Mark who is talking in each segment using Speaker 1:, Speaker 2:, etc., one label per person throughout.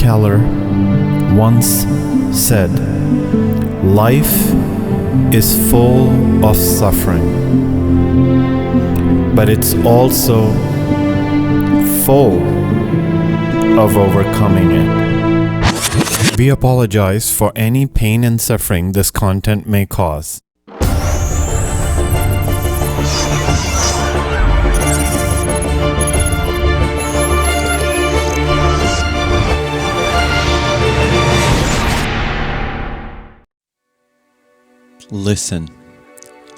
Speaker 1: Keller once said, "Life is full of suffering, but it's also full of overcoming it." We apologize for any pain and suffering this content may cause.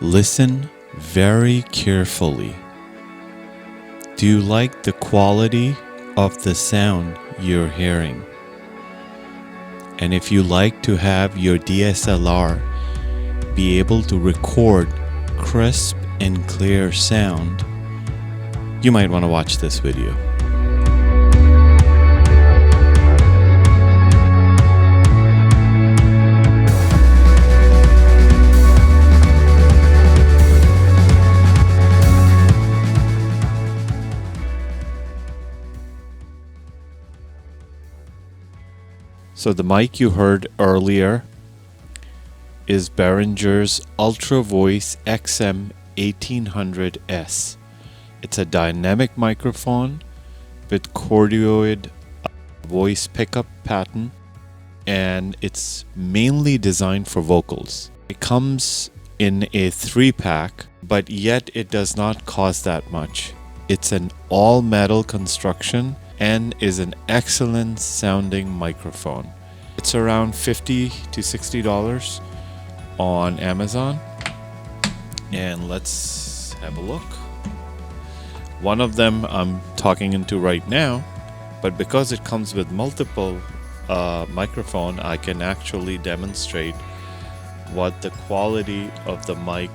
Speaker 1: Listen very carefully. Do you like the quality of the sound you're hearing? And if you like to have your DSLR be able to record crisp and clear sound, you might want to watch this video. So the mic you heard earlier is Behringer's Ultravoice XM1800S. It's a dynamic microphone with Cardioid voice pickup pattern, and it's mainly designed for vocals. It comes in a 3-pack, but yet it does not cost that much. It's an all-metal construction and is an excellent sounding microphone. It's around $50 to $60 on Amazon. And let's have a look. One of them I'm talking into right now, but because it comes with multiple microphone, I can actually demonstrate what the quality of the mic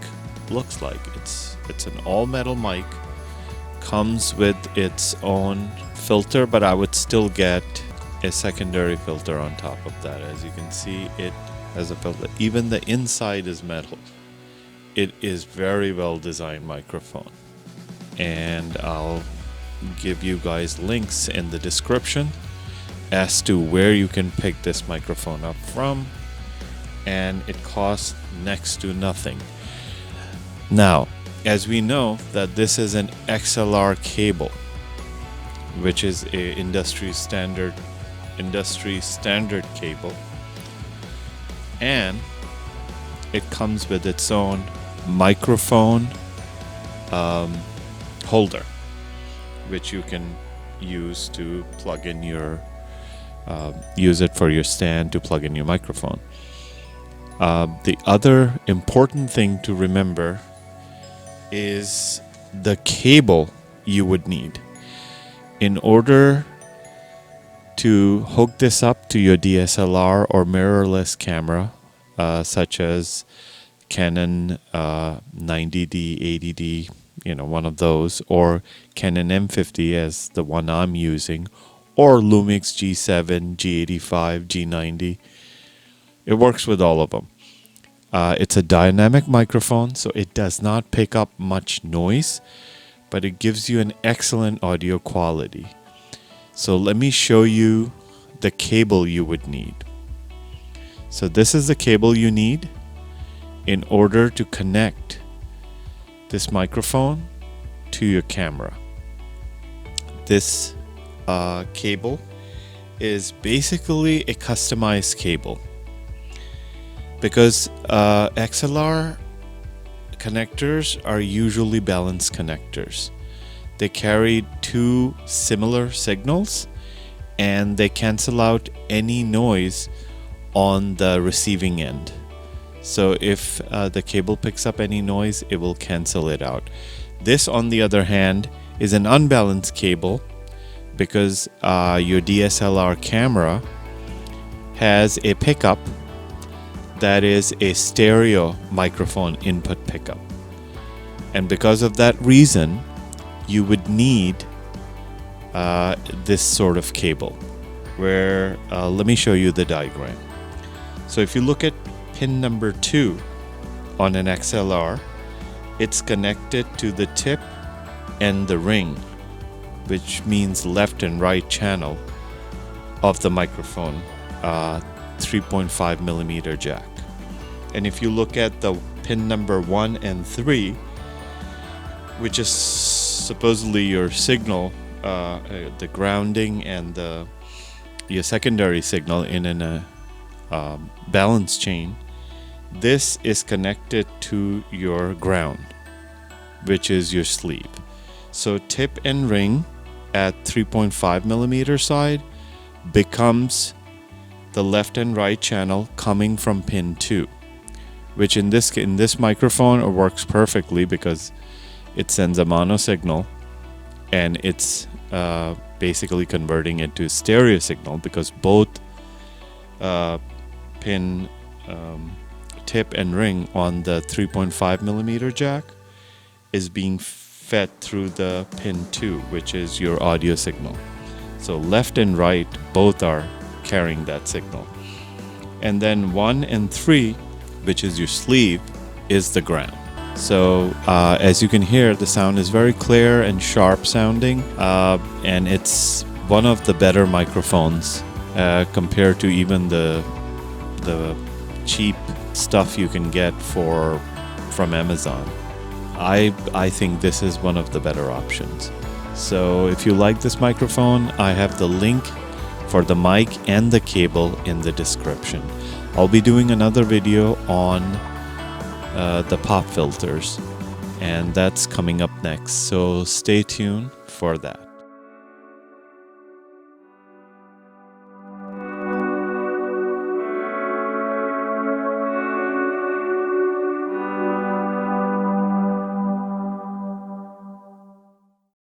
Speaker 1: looks like. It's an all-metal mic, comes with its own filter, but I would still get a secondary filter on top of that. As you can see, it has a filter. Even the inside is metal. It is very well designed microphone, and I'll give you guys links in the description as to where you can pick this microphone up from, and it costs next to nothing. Now, as we know that this is an XLR cable, which is a industry standard cable, and it comes with its own microphone holder, which you can use to plug in your use it for your stand to plug in your microphone. The other important thing to remember is the cable you would need in order to hook this up to your DSLR or mirrorless camera, such as Canon 90D, 80D, one of those, or Canon M50 as the one I'm using, or Lumix G7, G85, G90. It works with all of them. It's a dynamic microphone, so it does not pick up much noise, but it gives you an excellent audio quality. So let me show you the cable you would need. So this is the cable you need in order to connect this microphone to your camera. This cable is basically a customized cable, because XLR connectors are usually balanced connectors. They carry two similar signals, and they cancel out any noise on the receiving end. So if the cable picks up any noise, it will cancel it out. This, on the other hand, is an unbalanced cable, because your DSLR camera has a pickup that is a stereo microphone input pickup. And because of that reason, you would need this sort of cable, where let me show you the diagram. So if you look at pin number 2 on an XLR, it's connected to the tip and the ring, which means left and right channel of the microphone 3.5 millimeter jack. And if you look at the pin number 1 and 3, which is supposedly your signal, the grounding and your secondary signal in a balance chain, this is connected to your ground, which is your sleeve. So tip and ring at 3.5 millimeter side becomes the left and right channel coming from pin 2, which in this microphone it works perfectly because it sends a mono signal and it's basically converting it to stereo signal, because both pin tip and ring on the 3.5 millimeter jack is being fed through the pin 2, which is your audio signal. So left and right both are carrying that signal. And then 1 and 3, which is your sleeve, is the ground. So as you can hear, the sound is very clear and sharp sounding, and it's one of the better microphones compared to even the cheap stuff you can get from Amazon. I think this is one of the better options. So if you like this microphone, I have the link for the mic and the cable in the description. I'll be doing another video on the pop filters, and that's coming up next, so stay tuned for that.